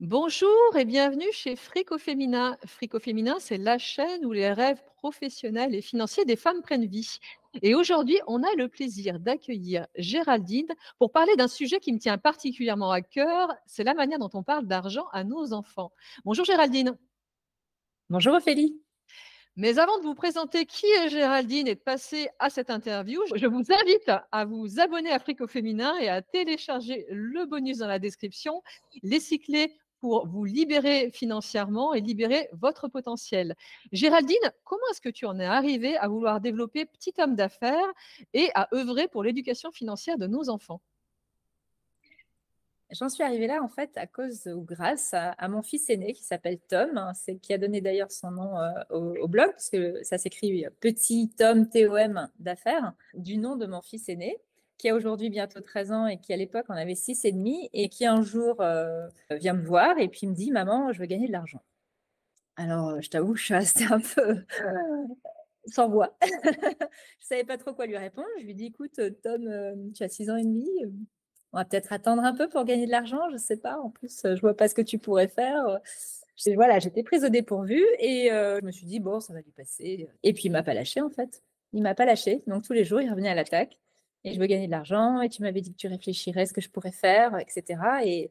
Bonjour et bienvenue chez Fric au féminin. Fric au féminin, c'est la chaîne où les rêves professionnels et financiers des femmes prennent vie. Et aujourd'hui, on a le plaisir d'accueillir Géraldine pour parler d'un sujet qui me tient particulièrement à cœur, c'est la manière dont on parle d'argent à nos enfants. Bonjour Géraldine. Bonjour Ophélie. Mais avant de vous présenter qui est Géraldine et de passer à cette interview, je vous invite à vous abonner à Fric au féminin et à télécharger le bonus dans la description, les 6 clés pour vous libérer financièrement et libérer votre potentiel. Géraldine, comment est-ce que tu en es arrivée à vouloir développer Petit Homme d'affaires et à œuvrer pour l'éducation financière de nos enfants? J'en suis arrivée là en fait à cause ou grâce à mon fils aîné qui s'appelle Tom, hein, c'est qui a donné d'ailleurs son nom au blog, parce que ça s'écrit Petit Tom TOM d'affaires, du nom de mon fils aîné, qui a aujourd'hui bientôt 13 ans et qui à l'époque en avait 6 et demi, et qui un jour vient me voir et puis me dit: Maman, je veux gagner de l'argent. Alors je t'avoue, je suis restée un peu sans voix. Je savais pas trop quoi lui répondre. Je lui dis: Écoute, Tom, tu as 6 ans et demi. On va peut-être attendre un peu pour gagner de l'argent, je sais pas. En plus, je vois pas ce que tu pourrais faire. Voilà, j'étais prise au dépourvu et je me suis dit bon, ça va lui passer. Et puis il m'a pas lâché en fait. Il m'a pas lâché. Donc tous les jours, il revenait à l'attaque. Et je veux gagner de l'argent. Et tu m'avais dit que tu réfléchirais à ce que je pourrais faire, etc. Et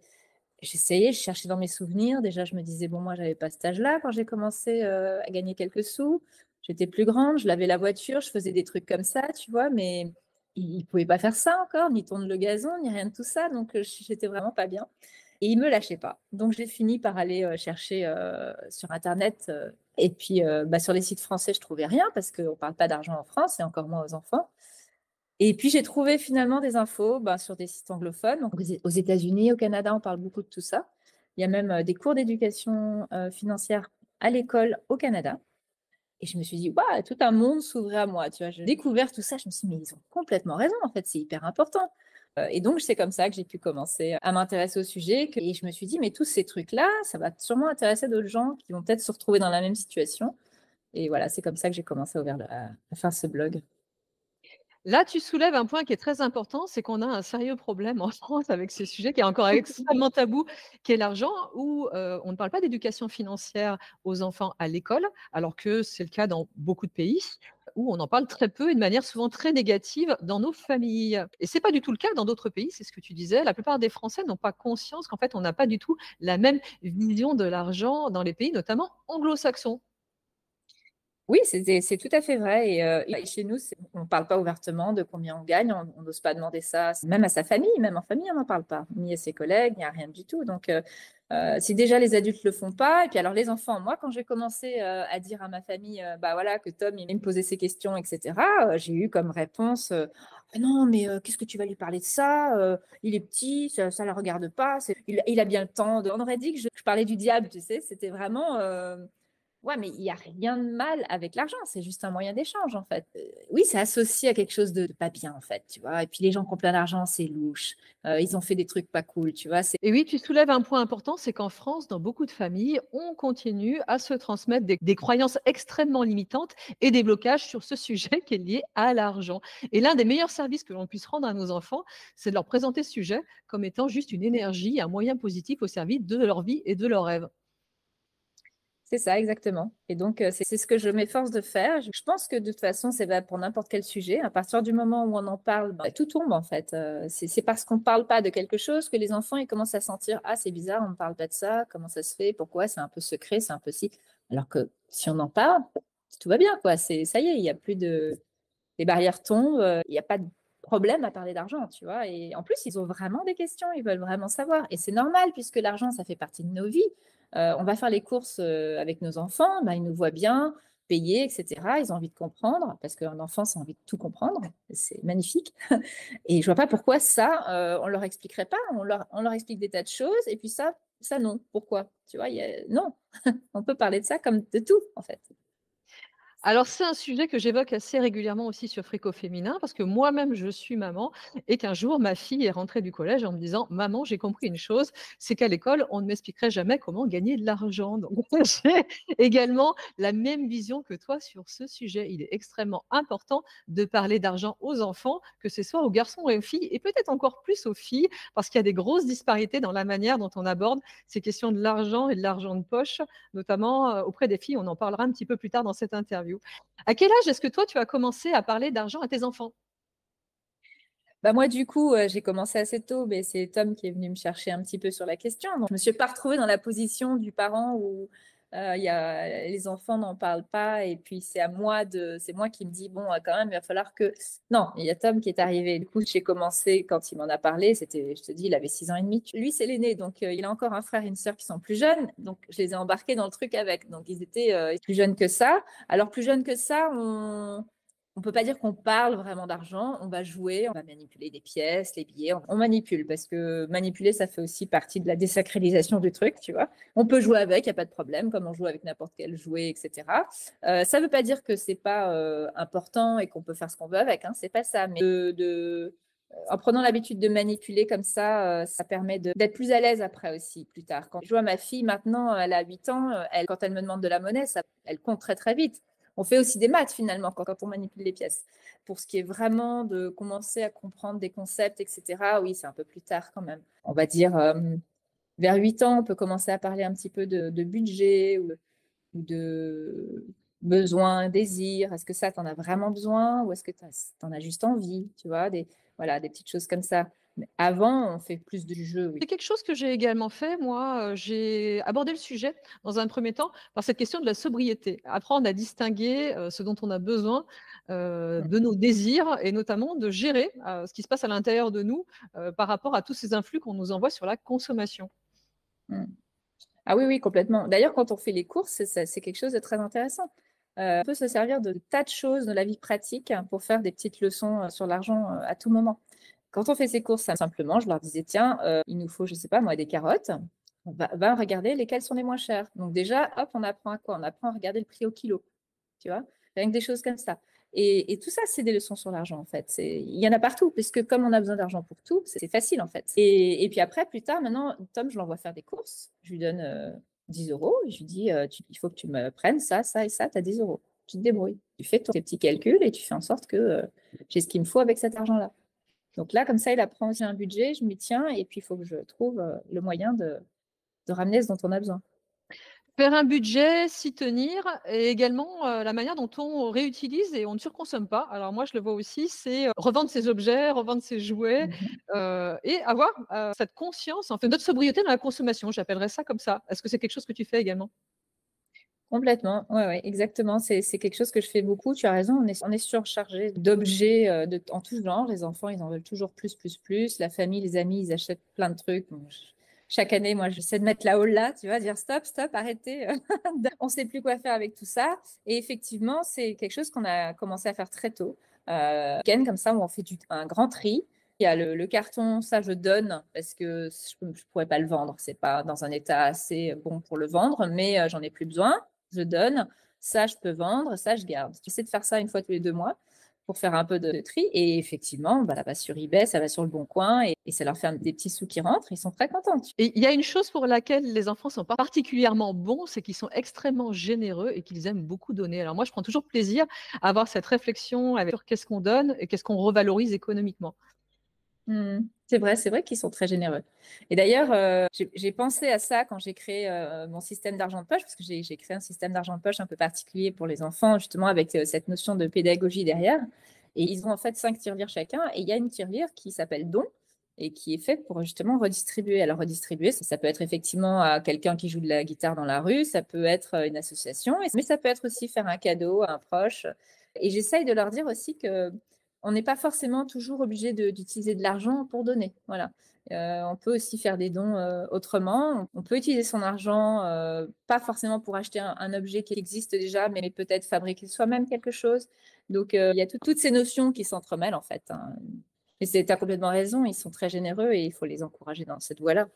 j'essayais, je cherchais dans mes souvenirs. Déjà, je me disais bon, moi, j'avais pas cet âge-là quand j'ai commencé à gagner quelques sous. J'étais plus grande, je lavais la voiture, je faisais des trucs comme ça, tu vois, mais il pouvait pas faire ça encore, ni tourner le gazon, ni rien de tout ça. Donc, j'étais vraiment pas bien. Et il me lâchait pas. Donc, j'ai fini par aller chercher sur Internet. Et puis, sur les sites français, je trouvais rien parce qu'on parle pas d'argent en France et encore moins aux enfants. Et puis, j'ai trouvé finalement des infos sur des sites anglophones. Donc, aux États-Unis, au Canada, on parle beaucoup de tout ça. Il y a même des cours d'éducation financière à l'école au Canada. Et je me suis dit, waouh, tout un monde s'ouvrait à moi. Tu vois, j'ai découvert tout ça. Je me suis dit, mais ils ont complètement raison. En fait, c'est hyper important. Et donc, c'est comme ça que j'ai pu commencer à m'intéresser au sujet. Et je me suis dit, mais tous ces trucs-là, ça va sûrement intéresser d'autres gens qui vont peut-être se retrouver dans la même situation. Et voilà, c'est comme ça que j'ai commencé à faire ce blog. Là, tu soulèves un point qui est très important, c'est qu'on a un sérieux problème en France avec ce sujet qui est encore extrêmement tabou, qui est l'argent, où on ne parle pas d'éducation financière aux enfants à l'école, alors que c'est le cas dans beaucoup de pays, où on en parle très peu et de manière souvent très négative dans nos familles. Et c'est pas du tout le cas dans d'autres pays, c'est ce que tu disais. La plupart des Français n'ont pas conscience qu'en fait, on n'a pas du tout la même vision de l'argent dans les pays, notamment anglo-saxons. Oui, c'est tout à fait vrai. Et chez nous, on ne parle pas ouvertement de combien on gagne. On n'ose pas demander ça, même à sa famille, même en famille, on n'en parle pas, ni à ses collègues, ni à rien du tout. Donc, si déjà les adultes le font pas, et puis alors les enfants, moi, quand j'ai commencé à dire à ma famille, bah voilà, que Tom, il me posait ses questions, etc., j'ai eu comme réponse, ah non, mais qu'est-ce que tu vas lui parler de ça? Il est petit, ça ne le regarde pas. Il a bien le temps. On aurait dit que je parlais du diable, tu sais. C'était vraiment. Ouais, mais il n'y a rien de mal avec l'argent, c'est juste un moyen d'échange en fait. Oui, c'est associé à quelque chose de pas bien en fait, tu vois. Et puis les gens qui ont plein d'argent, c'est louche. Ils ont fait des trucs pas cool, tu vois. Et oui, tu soulèves un point important, c'est qu'en France, dans beaucoup de familles, on continue à se transmettre des croyances extrêmement limitantes et des blocages sur ce sujet qui est lié à l'argent. Et l'un des meilleurs services que l'on puisse rendre à nos enfants, c'est de leur présenter ce sujet comme étant juste une énergie, un moyen positif au service de leur vie et de leurs rêves. C'est ça, exactement. Et donc, c'est ce que je m'efforce de faire. Je pense que de toute façon, c'est valable pour n'importe quel sujet. À partir du moment où on en parle, tout tombe en fait. C'est parce qu'on ne parle pas de quelque chose que les enfants ils commencent à sentir, ah, c'est bizarre, on ne parle pas de ça, comment ça se fait, pourquoi, c'est un peu secret, c'est un peu si. Alors que si on en parle, tout va bien, quoi. Ça y est, il n'y a plus de. Les barrières tombent, il n'y a pas de problème à parler d'argent, tu vois. Et en plus, ils ont vraiment des questions, ils veulent vraiment savoir. Et c'est normal, puisque l'argent, ça fait partie de nos vies. On va faire les courses avec nos enfants, ils nous voient bien, payer, etc. Ils ont envie de comprendre, parce qu'un enfant, ça a envie de tout comprendre. C'est magnifique. Et je vois pas pourquoi ça, on leur expliquerait pas. On leur explique des tas de choses, et puis ça non. Pourquoi? Tu vois, non. On peut parler de ça comme de tout, en fait. Alors, c'est un sujet que j'évoque assez régulièrement aussi sur Frico Féminin parce que moi-même, je suis maman et qu'un jour, ma fille est rentrée du collège en me disant: «Maman, j'ai compris une chose, c'est qu'à l'école, on ne m'expliquerait jamais comment gagner de l'argent». Donc j'ai également la même vision que toi sur ce sujet. Il est extrêmement important de parler d'argent aux enfants, que ce soit aux garçons et aux filles et peut-être encore plus aux filles parce qu'il y a des grosses disparités dans la manière dont on aborde ces questions de l'argent et de l'argent de poche, notamment, auprès des filles. On en parlera un petit peu plus tard dans cette interview. À quel âge est-ce que toi, tu as commencé à parler d'argent à tes enfants? Bah moi, du coup, j'ai commencé assez tôt, mais c'est Tom qui est venu me chercher un petit peu sur la question. Donc, je me suis pas retrouvée dans la position du parent où les enfants n'en parlent pas, et puis c'est moi qui me dis bon, quand même, il va falloir que. Non, il y a Tom qui est arrivé. Du coup, j'ai commencé quand il m'en a parlé. C'était, je te dis, il avait 6 ans et demi. Lui, c'est l'aîné, donc il a encore un frère et une sœur qui sont plus jeunes. Donc, je les ai embarqués dans le truc avec. Donc, ils étaient plus jeunes que ça. Alors, plus jeunes que ça, on peut pas dire qu'on parle vraiment d'argent, on va jouer, on va manipuler des pièces, les billets, on manipule parce que manipuler, ça fait aussi partie de la désacralisation du truc, tu vois. On peut jouer avec, il n'y a pas de problème, comme on joue avec n'importe quel jouet, etc. Ça ne veut pas dire que c'est pas important et qu'on peut faire ce qu'on veut avec, hein, c'est pas ça. Mais en prenant l'habitude de manipuler comme ça permet d'être plus à l'aise après aussi, plus tard. Quand je vois ma fille maintenant, elle a 8 ans, quand elle me demande de la monnaie, elle compte très très vite. On fait aussi des maths finalement quand on manipule les pièces. Pour ce qui est vraiment de commencer à comprendre des concepts, etc., oui, c'est un peu plus tard quand même. On va dire vers 8 ans, on peut commencer à parler un petit peu de budget ou de besoins, désirs. Est-ce que ça, tu en as vraiment besoin ou est-ce que tu en as juste envie, tu vois, voilà, des petites choses comme ça. Mais avant, on fait plus du jeu, oui. C'est quelque chose que j'ai également fait, moi, j'ai abordé le sujet dans un premier temps par cette question de la sobriété. Apprendre à distinguer, ce dont on a besoin, de nos désirs et notamment de gérer, ce qui se passe à l'intérieur de nous, par rapport à tous ces influx qu'on nous envoie sur la consommation. Mm. Ah oui, oui, complètement. D'ailleurs, quand on fait les courses, c'est quelque chose de très intéressant. On peut se servir de tas de choses de la vie pratique pour faire des petites leçons sur l'argent à tout moment. Quand on fait ses courses, simplement, je leur disais, tiens, il nous faut, je ne sais pas moi, des carottes. Va regarder lesquelles sont les moins chères. Donc déjà, hop, on apprend à quoi? On apprend à regarder le prix au kilo, tu vois, avec des choses comme ça. Et tout ça, c'est des leçons sur l'argent, en fait. Il y en a partout, puisque comme on a besoin d'argent pour tout, c'est facile, en fait. Et puis après, plus tard, maintenant, Tom, je l'envoie faire des courses. Je lui donne 10 euros. Et je lui dis, il faut que tu me prennes ça, ça et ça, tu as 10 euros. Tu te débrouilles. Tu fais tes petits calculs et tu fais en sorte que j'ai ce qu'il me faut avec cet argent-là. Donc là, comme ça, il apprend aussi un budget, je m'y tiens, et puis il faut que je trouve le moyen de ramener ce dont on a besoin. Faire un budget, s'y tenir et également, la manière dont on réutilise et on ne surconsomme pas. Alors moi, je le vois aussi, c'est, revendre ses objets, revendre ses jouets, Mhm. et avoir, cette conscience, en fait, notre sobriété dans la consommation, j'appellerais ça comme ça. Est-ce que c'est quelque chose que tu fais également? Complètement, ouais, ouais, exactement. C'est quelque chose que je fais beaucoup. Tu as raison, on est surchargé d'objets en tout genre. Les enfants, ils en veulent toujours plus, plus, plus. La famille, les amis, ils achètent plein de trucs. Bon, chaque année, moi, j'essaie de mettre la haule là, tu vois, dire stop, stop, arrêtez. On ne sait plus quoi faire avec tout ça. Et effectivement, c'est quelque chose qu'on a commencé à faire très tôt. Comme ça, où on fait un grand tri. Il y a le carton, ça je donne parce que je ne pourrais pas le vendre. C'est pas dans un état assez bon pour le vendre, mais j'en ai plus besoin. Je donne, ça je peux vendre, ça je garde. J'essaie de faire ça une fois tous les 2 mois pour faire un peu de tri. Et effectivement, bah, ça va sur eBay, ça va sur le Bon Coin et ça leur fait des petits sous qui rentrent. Ils sont très contents. Et il y a une chose pour laquelle les enfants sont pas particulièrement bons, c'est qu'ils sont extrêmement généreux et qu'ils aiment beaucoup donner. Alors moi, je prends toujours plaisir à avoir cette réflexion avec sur qu'est-ce qu'on donne et qu'est-ce qu'on revalorise économiquement. C'est vrai qu'ils sont très généreux. Et d'ailleurs, j'ai pensé à ça quand j'ai créé mon système d'argent de poche, parce que j'ai créé un système d'argent de poche un peu particulier pour les enfants, justement avec cette notion de pédagogie derrière. Et ils ont en fait 5 tirelires chacun, et il y a une tirelire qui s'appelle Don, et qui est faite pour justement redistribuer. Alors redistribuer, ça peut être effectivement à quelqu'un qui joue de la guitare dans la rue, ça peut être une association, mais ça peut être aussi faire un cadeau à un proche. Et j'essaye de leur dire aussi que on n'est pas forcément toujours obligé d'utiliser de l'argent pour donner. Voilà. On peut aussi faire des dons autrement. On peut utiliser son argent, pas forcément pour acheter un objet qui existe déjà, mais peut-être fabriquer soi-même quelque chose. Donc, il y a toutes ces notions qui s'entremêlent, en fait, hein. Et tu as complètement raison, ils sont très généreux et il faut les encourager dans cette voie-là.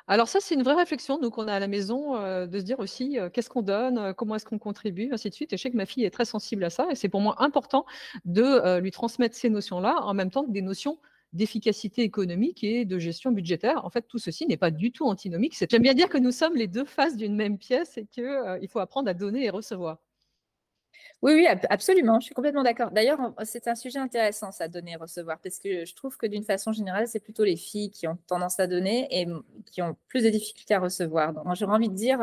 Alors ça, c'est une vraie réflexion, nous, qu'on a à la maison, de se dire aussi, qu'est-ce qu'on donne, comment est-ce qu'on contribue, ainsi de suite. Et je sais que ma fille est très sensible à ça et c'est pour moi important de, lui transmettre ces notions-là, en même temps que des notions d'efficacité économique et de gestion budgétaire. En fait, tout ceci n'est pas du tout antinomique. J'aime bien dire que nous sommes les 2 faces d'une même pièce et que, il faut apprendre à donner et recevoir. Oui, oui, absolument, je suis complètement d'accord. D'ailleurs, c'est un sujet intéressant, ça, donner et recevoir, parce que je trouve que d'une façon générale, c'est plutôt les filles qui ont tendance à donner et qui ont plus de difficultés à recevoir. Donc, moi, j'aurais envie de dire,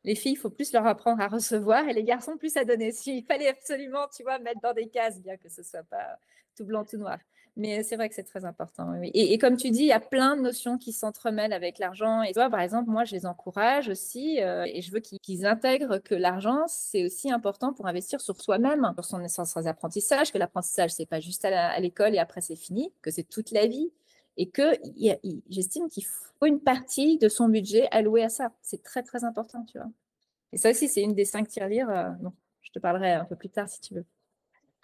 les filles, il faut plus leur apprendre à recevoir et les garçons plus à donner. S'il fallait absolument, tu vois, mettre dans des cases, bien que ce soit pas tout blanc, tout noir. Mais c'est vrai que c'est très important. Oui, oui. Et comme tu dis, il y a plein de notions qui s'entremêlent avec l'argent. Et toi, par exemple, moi, je les encourage aussi et je veux qu'ils intègrent que l'argent, c'est aussi important pour investir sur soi-même, sur ses apprentissages, que l'apprentissage, c'est pas juste à l'école et après c'est fini, que c'est toute la vie. Et que j'estime qu'il faut une partie de son budget allouée à ça. C'est très, très important, tu vois. Et ça aussi, c'est une des 5 tirelires. Bon, je te parlerai un peu plus tard si tu veux.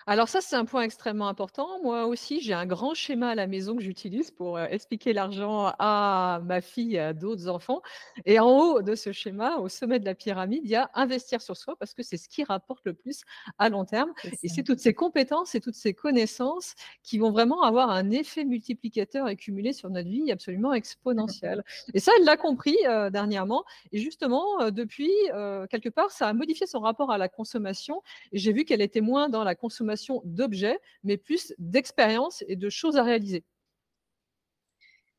Alors ça, c'est un point extrêmement important. Moi aussi, j'ai un grand schéma à la maison que j'utilise pour, expliquer l'argent à ma fille et à d'autres enfants et en haut de ce schéma, au sommet de la pyramide, il y a investir sur soi parce que c'est ce qui rapporte le plus à long terme C'est et ça. c'est toutes ces compétences et toutes ces connaissances qui vont vraiment avoir un effet multiplicateur et cumulé sur notre vie absolument exponentiel et ça, elle l'a compris, dernièrement et justement, depuis, quelque part, ça a modifié son rapport à la consommation et j'ai vu qu'elle était moins dans la consommation d'objets, mais plus d'expériences et de choses à réaliser.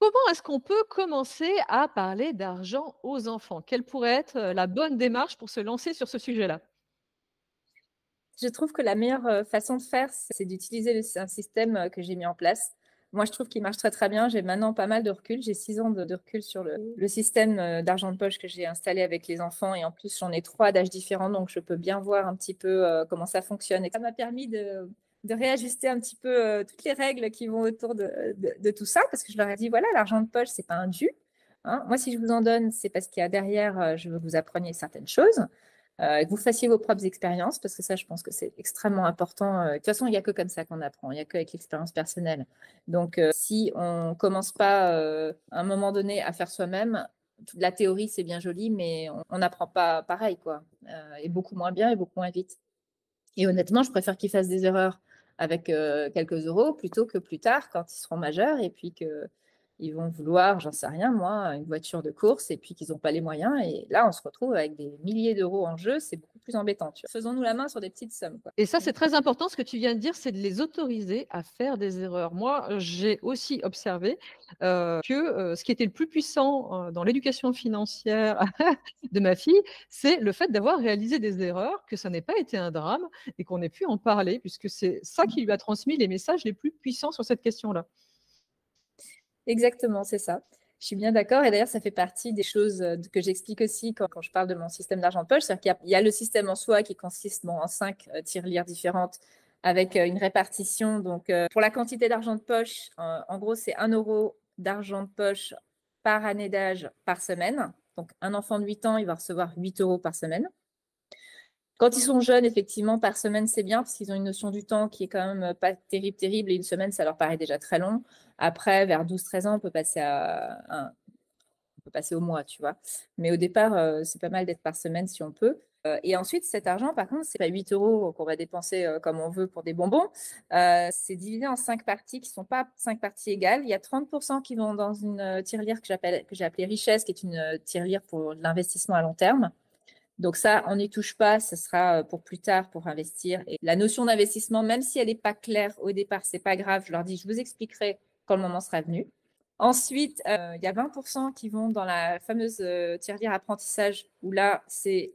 Comment est-ce qu'on peut commencer à parler d'argent aux enfants? Quelle pourrait être la bonne démarche pour se lancer sur ce sujet-là? Je trouve que la meilleure façon de faire, c'est d'utiliser un système que j'ai mis en place. Moi, je trouve qu'il marche très, très bien. J'ai maintenant pas mal de recul. J'ai 6 ans de recul sur le système d'argent de poche que j'ai installé avec les enfants. Et en plus, j'en ai 3 d'âges différents, donc je peux bien voir un petit peu comment ça fonctionne. Et ça m'a permis de réajuster un petit peu toutes les règles qui vont autour de tout ça, parce que je leur ai dit, voilà, l'argent de poche, c'est pas un dû. Hein. Moi, si je vous en donne, c'est parce qu'il y a derrière, je veux que vous appreniez certaines choses. Que vous fassiez vos propres expériences, parce que ça, je pense que c'est extrêmement important. De toute façon, il n'y a que comme ça qu'on apprend, il n'y a qu'avec l'expérience personnelle. Donc, si on ne commence pas à un moment donné à faire soi-même, la théorie, c'est bien joli, mais on n'apprend pas pareil, quoi. Et beaucoup moins bien et beaucoup moins vite. Et honnêtement, je préfère qu'ils fassent des erreurs avec quelques euros plutôt que plus tard, quand ils seront majeurs, et puis que ils vont vouloir, j'en sais rien, moi, une voiture de course et puis qu'ils n'ont pas les moyens. Et là, on se retrouve avec des milliers d'euros en jeu. C'est beaucoup plus embêtant. Tu vois. Faisons-nous la main sur des petites sommes, quoi. Et ça, c'est très important. Ce que tu viens de dire, c'est de les autoriser à faire des erreurs. Moi, j'ai aussi observé que ce qui était le plus puissant dans l'éducation financière de ma fille, c'est le fait d'avoir réalisé des erreurs, que ça n'ait pas été un drame et qu'on ait pu en parler, puisque c'est ça qui lui a transmis les messages les plus puissants sur cette question-là. Exactement, c'est ça. Je suis bien d'accord. Et d'ailleurs, ça fait partie des choses que j'explique aussi quand je parle de mon système d'argent de poche. C'est-à-dire qu'il y a le système en soi qui consiste en 5 tirelires différentes avec une répartition. Donc, pour la quantité d'argent de poche, en gros, c'est 1 euro d'argent de poche par année d'âge par semaine. Donc, un enfant de 8 ans, il va recevoir 8 euros par semaine. Quand ils sont jeunes, effectivement, par semaine, c'est bien parce qu'ils ont une notion du temps qui est quand même pas terrible, terrible. Et une semaine, ça leur paraît déjà très long. Après, vers 12-13 ans, on peut passer au mois, tu vois. Mais au départ, c'est pas mal d'être par semaine si on peut. Et ensuite, cet argent, par contre, c'est pas 8 euros qu'on va dépenser comme on veut pour des bonbons. C'est divisé en 5 parties qui sont pas 5 parties égales. Il y a 30% qui vont dans une tirelire que j'ai appelée richesse, qui est une tirelire pour l'investissement à long terme. Donc ça, on n'y touche pas, ce sera pour plus tard pour investir. Et la notion d'investissement, même si elle n'est pas claire au départ, c'est pas grave. Je leur dis, je vous expliquerai quand le moment sera venu. Ensuite, il y a 20% qui vont dans la fameuse tirelire apprentissage, où là, c'est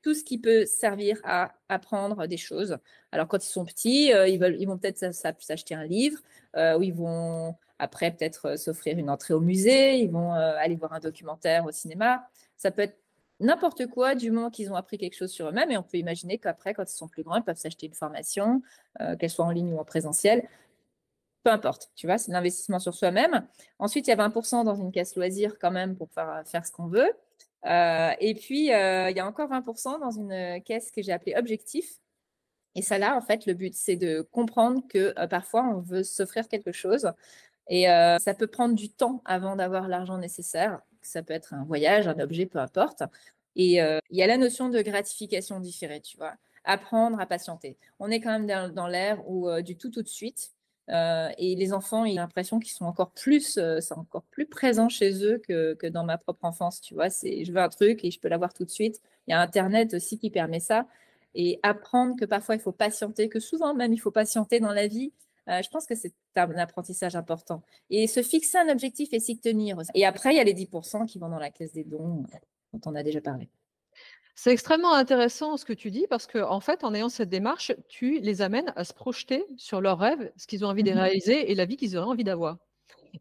tout ce qui peut servir à apprendre des choses. Alors, quand ils sont petits, ils vont peut-être s'acheter un livre, ou ils vont après peut-être s'offrir une entrée au musée, ils vont aller voir un documentaire au cinéma. Ça peut être n'importe quoi du moment qu'ils ont appris quelque chose sur eux-mêmes. Et on peut imaginer qu'après, quand ils sont plus grands, ils peuvent s'acheter une formation, qu'elle soit en ligne ou en présentiel. Peu importe, tu vois, c'est de l'investissement sur soi-même. Ensuite, il y a 20% dans une caisse loisir quand même pour faire ce qu'on veut. Et puis, il y a encore 20% dans une caisse que j'ai appelée objectif. Et ça, là, en fait, le but, c'est de comprendre que parfois, on veut s'offrir quelque chose. Et ça peut prendre du temps avant d'avoir l'argent nécessaire. Ça peut être un voyage, un objet, peu importe. Et il y a la notion de gratification différée, tu vois. Apprendre à patienter. On est quand même dans l'ère où du tout de suite. Et les enfants, ils ont l'impression qu'ils sont c'est encore plus présent chez eux que dans ma propre enfance, tu vois. Je veux un truc et je peux l'avoir tout de suite. Il y a Internet aussi qui permet ça. Et apprendre que parfois il faut patienter, que souvent même il faut patienter dans la vie. Je pense que c'est un apprentissage important. Et se fixer un objectif et s'y tenir aussi. Et après, il y a les 10% qui vont dans la caisse des dons, dont on a déjà parlé. C'est extrêmement intéressant ce que tu dis parce qu'en fait, en ayant cette démarche, tu les amènes à se projeter sur leurs rêves, ce qu'ils ont envie de réaliser et la vie qu'ils auraient envie d'avoir.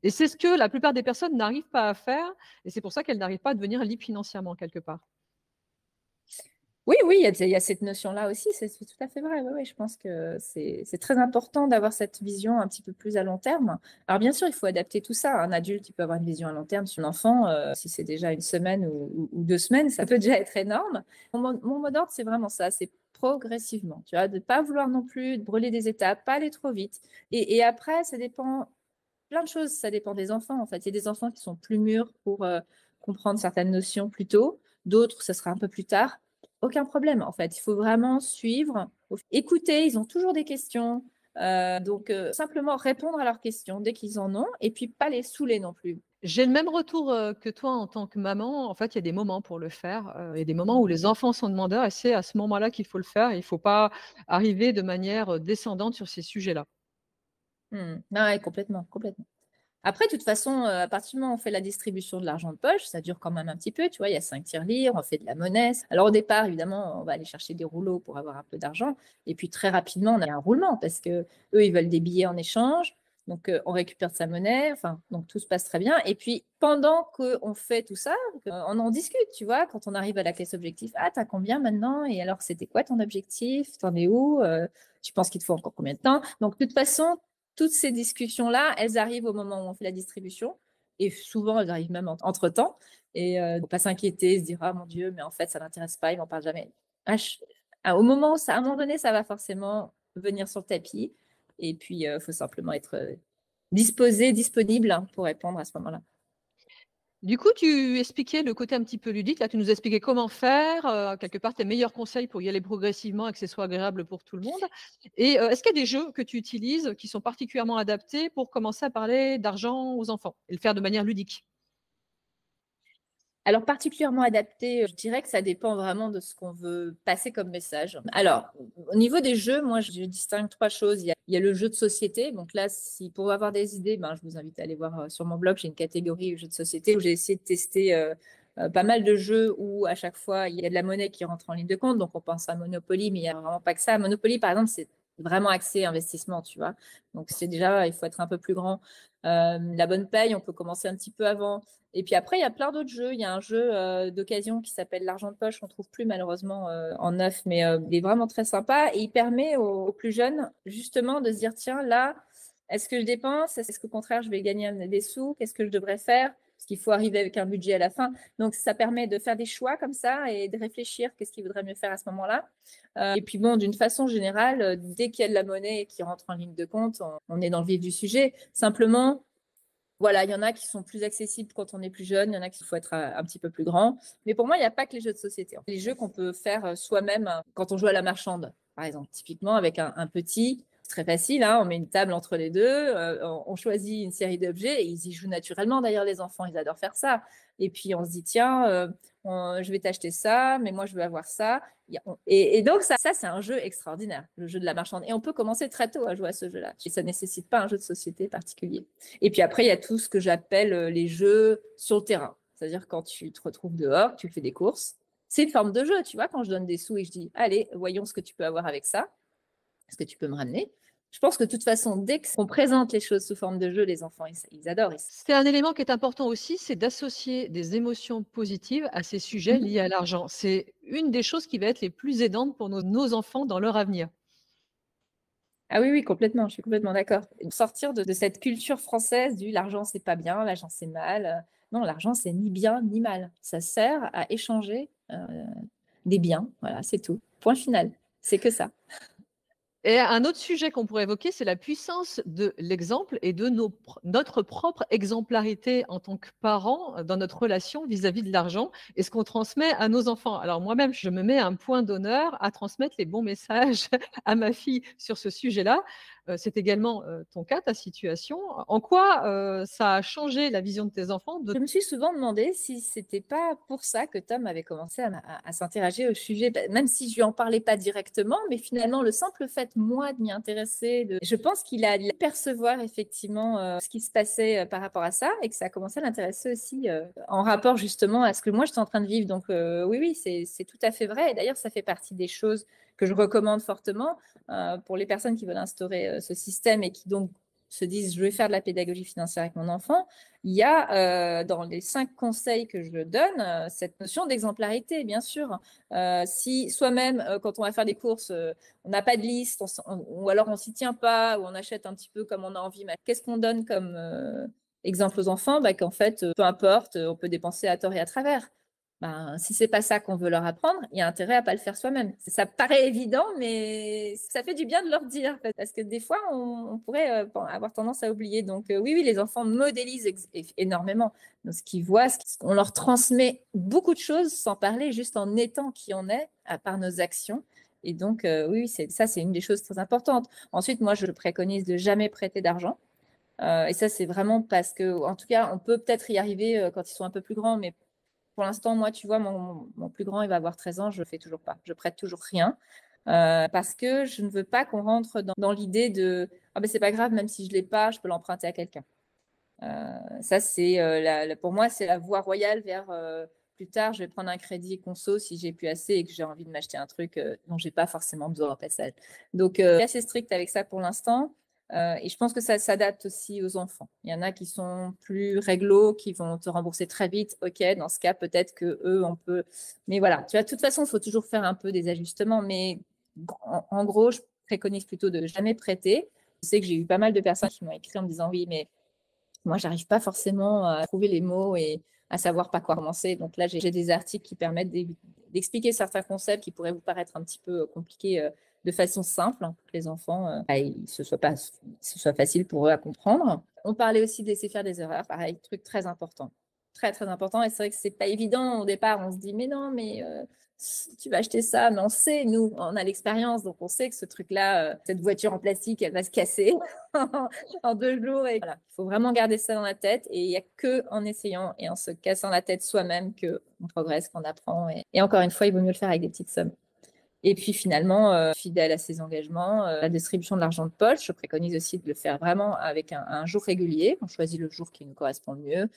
Et c'est ce que la plupart des personnes n'arrivent pas à faire et c'est pour ça qu'elles n'arrivent pas à devenir libres financièrement quelque part. Oui, oui, il y a cette notion-là aussi, c'est tout à fait vrai. Oui, oui, je pense que c'est très important d'avoir cette vision un petit peu plus à long terme. Alors bien sûr, il faut adapter tout ça. Un adulte, il peut avoir une vision à long terme sur un enfant. Si c'est déjà une semaine ou 2 semaines, ça peut déjà être énorme. Mon mot d'ordre, c'est vraiment ça, c'est progressivement. Tu vois, de ne pas vouloir non plus de brûler des étapes, pas aller trop vite. Et après, ça dépend plein de choses. Ça dépend des enfants, en fait. Il y a des enfants qui sont plus mûrs pour comprendre certaines notions plus tôt. D'autres, ça sera un peu plus tard. Aucun problème, en fait. Il faut vraiment suivre, écouter. Ils ont toujours des questions. Donc, simplement répondre à leurs questions dès qu'ils en ont et puis pas les saouler non plus. J'ai le même retour, que toi en tant que maman. En fait, il y a des moments pour le faire, il y a des moments où les enfants sont demandeurs et c'est à ce moment-là qu'il faut le faire. Il ne faut pas arriver de manière, descendante sur ces sujets-là. Ah ouais, complètement, complètement. Après, de toute façon, à partir du moment où on fait la distribution de l'argent de poche, ça dure quand même un petit peu. Tu vois, il y a 5 tirelires, on fait de la monnaie. Alors au départ, évidemment, on va aller chercher des rouleaux pour avoir un peu d'argent. Et puis très rapidement, on a un roulement parce que eux, ils veulent des billets en échange. Donc on récupère de sa monnaie. Enfin, donc tout se passe très bien. Et puis pendant qu'on fait tout ça, on en discute. Tu vois, quand on arrive à la caisse objectif, ah, t'as combien maintenant? Et alors, c'était quoi ton objectif? T'en es où? Tu penses qu'il te faut encore combien de temps? Donc de toute façon, toutes ces discussions-là, elles arrivent au moment où on fait la distribution. Et souvent, elles arrivent même entre-temps. Et il ne faut pas s'inquiéter, se dire, ah mon Dieu, mais en fait, ça ne l'intéresse pas, il n'en parle jamais. Au moment où à un moment donné, ça va forcément venir sur le tapis. Et puis, il faut simplement être disposé, disponible pour répondre à ce moment-là. Du coup, tu expliquais le côté un petit peu ludique. Là, tu nous expliquais comment faire, quelque part tes meilleurs conseils pour y aller progressivement et que ce soit agréable pour tout le monde. Et est-ce qu'il y a des jeux que tu utilises qui sont particulièrement adaptés pour commencer à parler d'argent aux enfants et le faire de manière ludique? Alors, particulièrement adapté, je dirais que ça dépend vraiment de ce qu'on veut passer comme message. Alors, au niveau des jeux, moi, je distingue 3 choses. Il y a le jeu de société. Donc là, si pour avoir des idées, ben, je vous invite à aller voir sur mon blog, j'ai une catégorie jeux de société où j'ai essayé de tester pas mal de jeux où à chaque fois, il y a de la monnaie qui rentre en ligne de compte. Donc, on pense à Monopoly, mais il n'y a vraiment pas que ça. Monopoly, par exemple, c'est vraiment axé investissement, tu vois. Donc, c'est déjà, il faut être un peu plus grand. La bonne paye, on peut commencer un petit peu avant. Et puis après, il y a plein d'autres jeux. Il y a un jeu d'occasion qui s'appelle l'argent de poche. On ne trouve plus malheureusement en neuf, mais il est vraiment très sympa. Et il permet aux plus jeunes justement de se dire, tiens, là, est-ce que je dépense? Est-ce qu'au contraire, je vais gagner des sous? Qu'est-ce que je devrais faire? Parce qu'il faut arriver avec un budget à la fin. Donc, ça permet de faire des choix comme ça et de réfléchir qu'est-ce qu'il vaudrait mieux faire à ce moment-là. Et puis bon, d'une façon générale, dès qu'il y a de la monnaie qui rentre en ligne de compte, on est dans le vif du sujet. Simplement, voilà, il y en a qui sont plus accessibles quand on est plus jeune, il y en a qui faut être un petit peu plus grand. Mais pour moi, il n'y a pas que les jeux de société. Les jeux qu'on peut faire soi-même quand on joue à la marchande, par exemple. Typiquement, avec un petit, c'est très facile, hein, on met une table entre les deux, on choisit une série d'objets et ils y jouent naturellement. D'ailleurs, les enfants, ils adorent faire ça. Et puis, on se dit, tiens, je vais t'acheter ça, mais moi, je veux avoir ça. Et donc, ça c'est un jeu extraordinaire, le jeu de la marchande. Et on peut commencer très tôt à jouer à ce jeu-là. Et ça ne nécessite pas un jeu de société particulier. Et puis après, il y a tout ce que j'appelle les jeux sur le terrain. C'est-à-dire quand tu te retrouves dehors, tu fais des courses. C'est une forme de jeu, tu vois, quand je donne des sous et je dis, allez, voyons ce que tu peux avoir avec ça. Est-ce que tu peux me ramener? Je pense que de toute façon, dès qu'on présente les choses sous forme de jeu, les enfants, ils adorent. C'est un élément qui est important aussi, c'est d'associer des émotions positives à ces sujets liés à l'argent. C'est une des choses qui va être les plus aidantes pour nos enfants dans leur avenir. Ah oui, oui, complètement, je suis complètement d'accord. Sortir de cette culture française du l'argent c'est pas bien, l'argent c'est mal. Non, l'argent c'est ni bien ni mal. Ça sert à échanger des biens. Voilà, c'est tout. Point final. C'est que ça. Et un autre sujet qu'on pourrait évoquer, c'est la puissance de l'exemple et de notre propre exemplarité en tant que parents dans notre relation vis-à-vis de l'argent et ce qu'on transmet à nos enfants. Alors moi-même, je me mets un point d'honneur à transmettre les bons messages à ma fille sur ce sujet-là. C'est également ton cas, ta situation. En quoi ça a changé la vision de tes enfants Je me suis souvent demandé si c'était pas pour ça que Tom avait commencé à s'interroger au sujet, même si je lui en parlais pas directement, mais finalement le simple fait moi de m'y intéresser, je pense qu'il a dû percevoir effectivement ce qui se passait par rapport à ça et que ça a commencé à l'intéresser aussi en rapport justement à ce que moi j'étais en train de vivre. Donc oui, c'est tout à fait vrai. Et d'ailleurs, ça fait partie des choses que je recommande fortement pour les personnes qui veulent instaurer ce système et qui donc se disent je vais faire de la pédagogie financière avec mon enfant. Il y a dans les 5 conseils que je donne cette notion d'exemplarité, bien sûr. Si soi-même, quand on va faire des courses, on n'a pas de liste, ou alors on s'y tient pas, ou on achète un petit peu comme on a envie, mais qu'est-ce qu'on donne comme exemple aux enfants? Bah, qu'en fait, peu importe, on peut dépenser à tort et à travers. Ben, si c'est pas ça qu'on veut leur apprendre, il y a intérêt à pas le faire soi-même. Ça paraît évident, mais ça fait du bien de leur dire, en fait, parce que des fois, on pourrait avoir tendance à oublier. Donc oui, les enfants modélisent énormément. Donc, ce qu'ils voient, on leur transmet beaucoup de choses sans parler, juste en étant qui on est, à part nos actions. Et donc oui, ça, c'est une des choses très importantes. Ensuite, moi, je préconise de jamais prêter d'argent. Et ça, c'est vraiment parce que, en tout cas, on peut peut-être y arriver quand ils sont un peu plus grands, mais pour l'instant, moi, tu vois, mon plus grand, il va avoir 13 ans, je ne fais toujours pas. Je prête toujours rien parce que je ne veux pas qu'on rentre dans l'idée de « Ah ben, c'est pas grave, même si je ne l'ai pas, je peux l'emprunter à quelqu'un. » Ça, c'est pour moi, c'est la voie royale vers plus tard, je vais prendre un crédit conso si j'ai plus assez et que j'ai envie de m'acheter un truc dont j'ai pas forcément besoin au passage. Donc, je suis assez stricte avec ça pour l'instant. Et je pense que ça s'adapte aussi aux enfants. Il y en a qui sont plus réglo, qui vont te rembourser très vite. OK, dans ce cas, peut-être que eux, on peut. Mais voilà, tu vois, de toute façon, il faut toujours faire un peu des ajustements. Mais en gros, je préconise plutôt de jamais prêter. Je sais que j'ai eu pas mal de personnes qui m'ont écrit en me disant oui, mais moi, j'arrive pas forcément à trouver les mots et à savoir par quoi commencer. Donc là, j'ai des articles qui permettent d'expliquer certains concepts qui pourraient vous paraître un petit peu compliqués de façon simple, hein, pour que les enfants, ce soit facile pour eux à comprendre. On parlait aussi de laisser faire des erreurs, pareil, truc très important. Très, très important. Et c'est vrai que c'est pas évident au départ. On se dit, mais non, mais tu vas acheter ça. Mais on sait, nous, on a l'expérience. Donc, on sait que ce truc-là, cette voiture en plastique, elle va se casser en 2 jours. Et voilà, il faut vraiment garder ça dans la tête. Et il n'y a que en essayant et en se cassant la tête soi-même qu'on progresse, qu'on apprend. Et encore une fois, il vaut mieux le faire avec des petites sommes. Et puis finalement, fidèle à ses engagements, la distribution de l'argent de poche, je préconise aussi de le faire vraiment avec un jour régulier. On choisit le jour qui nous correspond le mieux.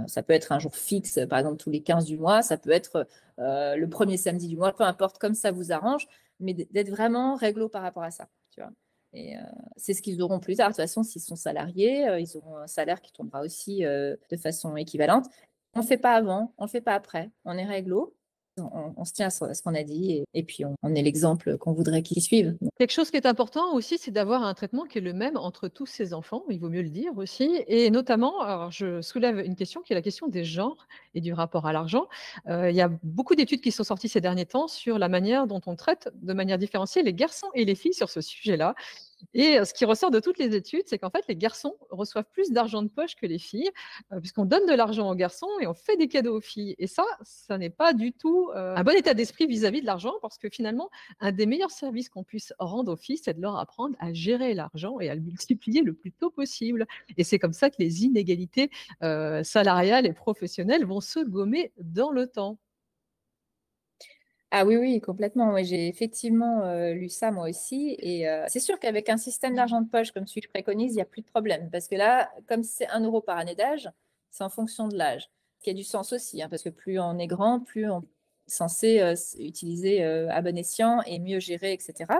Ça peut être un jour fixe, par exemple tous les 15 du mois. Ça peut être le premier samedi du mois, peu importe, comme ça vous arrange. Mais d'être vraiment réglo par rapport à ça. Tu vois. Et c'est ce qu'ils auront plus tard. De toute façon, s'ils sont salariés, ils auront un salaire qui tombera aussi de façon équivalente. On ne le fait pas avant, on ne le fait pas après. On est réglo. On se tient à ce qu'on a dit et puis on est l'exemple qu'on voudrait qu'ils suivent. Quelque chose qui est important aussi, c'est d'avoir un traitement qui est le même entre tous ces enfants, il vaut mieux le dire aussi et notamment, alors je soulève une question qui est la question des genres et du rapport à l'argent. Il y a beaucoup d'études qui sont sorties ces derniers temps sur la manière dont on traite de manière différenciée les garçons et les filles sur ce sujet-là. Et ce qui ressort de toutes les études, c'est qu'en fait, les garçons reçoivent plus d'argent de poche que les filles, puisqu'on donne de l'argent aux garçons et on fait des cadeaux aux filles. Et ça n'est pas du tout un bon état d'esprit vis-à-vis de l'argent, parce que finalement, un des meilleurs services qu'on puisse rendre aux filles, c'est de leur apprendre à gérer l'argent et à le multiplier le plus tôt possible. Et c'est comme ça que les inégalités salariales et professionnelles vont se gommer dans le temps. Ah oui, complètement. Oui, j'ai effectivement lu ça moi aussi. Et c'est sûr qu'avec un système d'argent de poche comme celui que je préconise, il n'y a plus de problème. Parce que là, comme c'est 1 € par année d'âge, c'est en fonction de l'âge. Ce qui a du sens aussi, hein, parce que plus on est grand, plus on est censé utiliser à bon escient et mieux gérer, etc.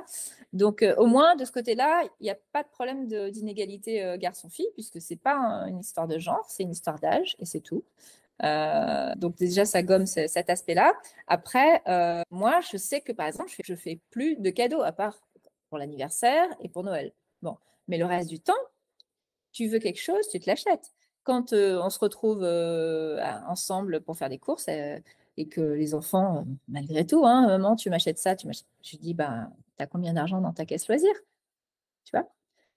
Donc au moins, de ce côté-là, il n'y a pas de problème d'inégalité garçon-fille, puisque ce n'est pas une histoire de genre, c'est une histoire d'âge et c'est tout. Donc déjà, ça gomme cet aspect-là. Après, moi, je sais que par exemple, je fais plus de cadeaux à part pour l'anniversaire et pour Noël. Bon, mais le reste du temps, tu veux quelque chose, tu te l'achètes. Quand on se retrouve ensemble pour faire des courses et que les enfants, malgré tout, hein, maman, tu m'achètes ça, je dis, ben, Tu as combien d'argent dans ta caisse loisir, tu vois?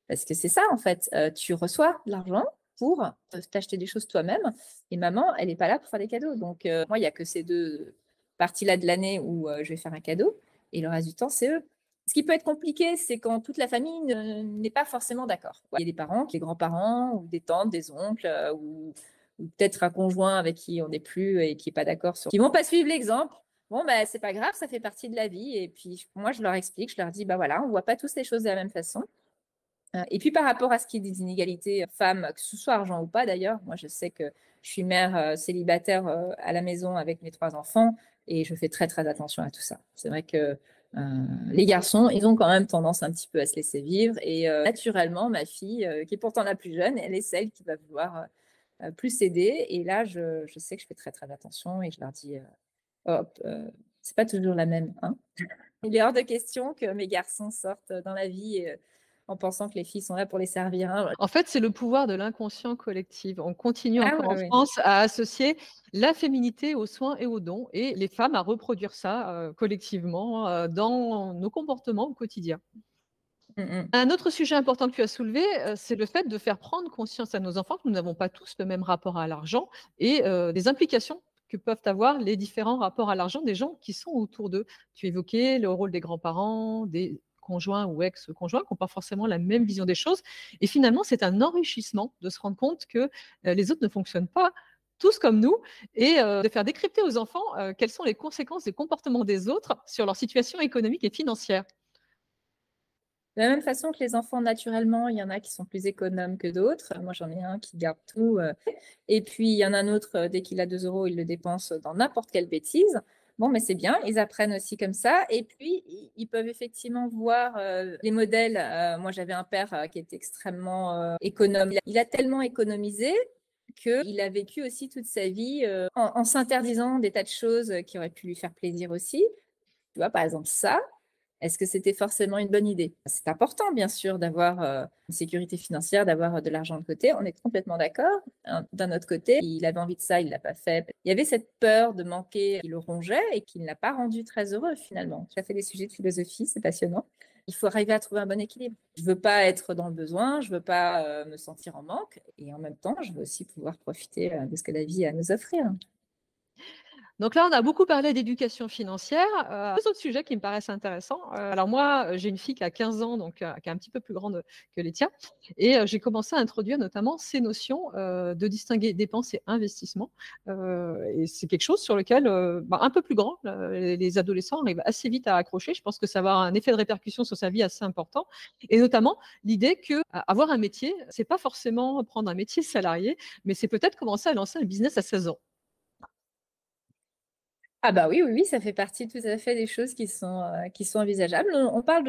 Parce que c'est ça, en fait, tu reçois de l'argent pour t'acheter des choses toi-même et maman, elle n'est pas là pour faire des cadeaux. Donc, moi, il n'y a que ces 2 parties-là de l'année où je vais faire un cadeau et le reste du temps, c'est eux. Ce qui peut être compliqué, c'est quand toute la famille n'est pas forcément d'accord. Il y a des parents, des grands-parents ou des tantes, des oncles ou peut-être un conjoint avec qui on n'est plus et qui n'est pas d'accord sur… qui ne vont pas suivre l'exemple. Bon, ben, c'est pas grave, ça fait partie de la vie. Et puis, moi, je leur explique, je leur dis, bah voilà, on ne voit pas tous les choses de la même façon. Et puis par rapport à ce qui est des inégalités femmes, que ce soit argent ou pas d'ailleurs, moi je sais que je suis mère célibataire à la maison avec mes 3 enfants et je fais très très attention à tout ça. C'est vrai que les garçons, ils ont quand même tendance un petit peu à se laisser vivre et naturellement ma fille, qui est pourtant la plus jeune, elle est celle qui va vouloir plus aider et là je sais que je fais très très attention et je leur dis hop, c'est pas toujours la même, hein. Il est hors de question que mes garçons sortent dans la vie en pensant que les filles sont là pour les servir, hein. En fait, c'est le pouvoir de l'inconscient collectif. On continue Ah encore oui, en oui. France à associer la féminité aux soins et aux dons et les femmes à reproduire ça, collectivement, dans nos comportements au quotidien. Mmh. Un autre sujet important que tu as soulevé, c'est le fait de faire prendre conscience à nos enfants que nous n'avons pas tous le même rapport à l'argent et des implications que peuvent avoir les différents rapports à l'argent des gens qui sont autour d'eux. Tu évoquais le rôle des grands-parents, des conjoints ou ex-conjoints qui n'ont pas forcément la même vision des choses et finalement, c'est un enrichissement de se rendre compte que, les autres ne fonctionnent pas tous comme nous et de faire décrypter aux enfants, quelles sont les conséquences des comportements des autres sur leur situation économique et financière. De la même façon que les enfants, naturellement, il y en a qui sont plus économes que d'autres. Moi, j'en ai un qui garde tout, et puis il y en a un autre, dès qu'il a 2 €, il le dépense dans n'importe quelle bêtise. Bon, mais c'est bien, ils apprennent aussi comme ça et puis ils peuvent effectivement voir, les modèles. Moi, j'avais un père, qui était extrêmement, économe. Il a tellement économisé qu'il a vécu aussi toute sa vie, en s'interdisant des tas de choses, qui auraient pu lui faire plaisir aussi. Tu vois, par exemple ça, est-ce que c'était forcément une bonne idée? C'est important, bien sûr, d'avoir une sécurité financière, d'avoir de l'argent de côté. On est complètement d'accord. D'un autre côté, il avait envie de ça, il ne l'a pas fait. Il y avait cette peur de manquer qui le rongeait et qui ne l'a pas rendu très heureux finalement. Ça fait des sujets de philosophie, c'est passionnant. Il faut arriver à trouver un bon équilibre. Je ne veux pas être dans le besoin, je ne veux pas me sentir en manque et en même temps, je veux aussi pouvoir profiter de ce que la vie a à nous offrir. Donc là, on a beaucoup parlé d'éducation financière. 2 autres sujets qui me paraissent intéressants. Alors moi, j'ai une fille qui a 15 ans, donc qui est un petit peu plus grande que les tiens et j'ai commencé à introduire notamment ces notions, de distinguer dépenses et investissements, et c'est quelque chose sur lequel, un peu plus grand, les adolescents arrivent assez vite à accrocher. Je pense que ça va avoir un effet de répercussion sur sa vie assez important et notamment l'idée qu'avoir un métier, c'est pas forcément prendre un métier salarié, mais c'est peut-être commencer à lancer un business à 16 ans. Ah bah oui, oui, oui, ça fait partie tout à fait des choses qui sont envisageables. On parle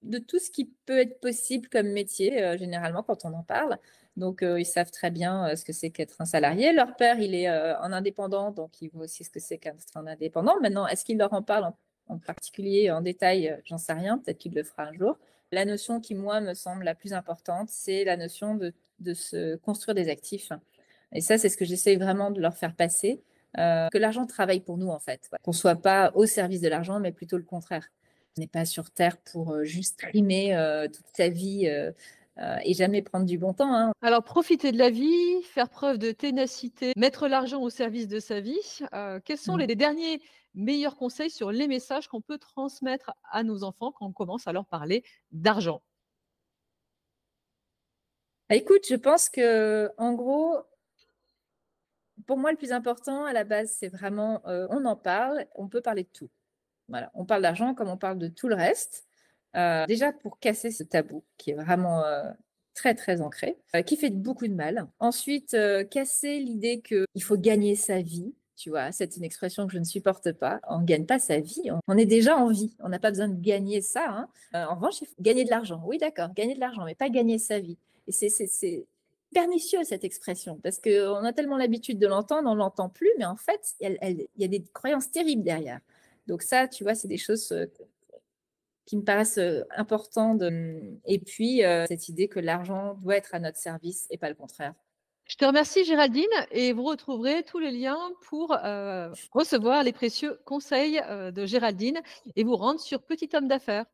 de tout ce qui peut être possible comme métier, généralement, quand on en parle. Donc, ils savent très bien ce que c'est qu'être un salarié. Leur père, il est en indépendant, donc il voit aussi ce que c'est qu'être un indépendant. Maintenant, est-ce qu'il leur en parle en particulier, en détail? J'en sais rien, peut-être qu'il le fera un jour. La notion qui, moi, me semble la plus importante, c'est la notion de se construire des actifs. Et ça, c'est ce que j'essaye vraiment de leur faire passer, que l'argent travaille pour nous, en fait. Qu'on ne soit pas au service de l'argent, mais plutôt le contraire. On n'est pas sur Terre pour juste trimer toute sa vie et jamais prendre du bon temps, hein. Alors, profiter de la vie, faire preuve de ténacité, mettre l'argent au service de sa vie, quels sont Mm. les derniers meilleurs conseils sur les messages qu'on peut transmettre à nos enfants quand on commence à leur parler d'argent? Bah, écoute, je pense que, en gros, pour moi, le plus important à la base, c'est vraiment, on en parle, on peut parler de tout. Voilà, on parle d'argent comme on parle de tout le reste. Déjà pour casser ce tabou qui est vraiment très très ancré, qui fait beaucoup de mal. Ensuite, casser l'idée qu'il faut gagner sa vie. Tu vois, c'est une expression que je ne supporte pas. On ne gagne pas sa vie, on est déjà en vie. On n'a pas besoin de gagner ça, hein. En revanche, il faut gagner de l'argent. Oui, d'accord, gagner de l'argent, mais pas gagner sa vie. Et c'est pernicieux cette expression parce qu'on a tellement l'habitude de l'entendre, on ne l'entend plus, mais en fait, il y a des croyances terribles derrière. Donc ça, tu vois, c'est des choses qui me paraissent importantes. Et puis, cette idée que l'argent doit être à notre service et pas le contraire. Je te remercie Géraldine et vous retrouverez tous les liens pour, recevoir les précieux conseils, de Géraldine et vous rendre sur Petit homme d'affaires.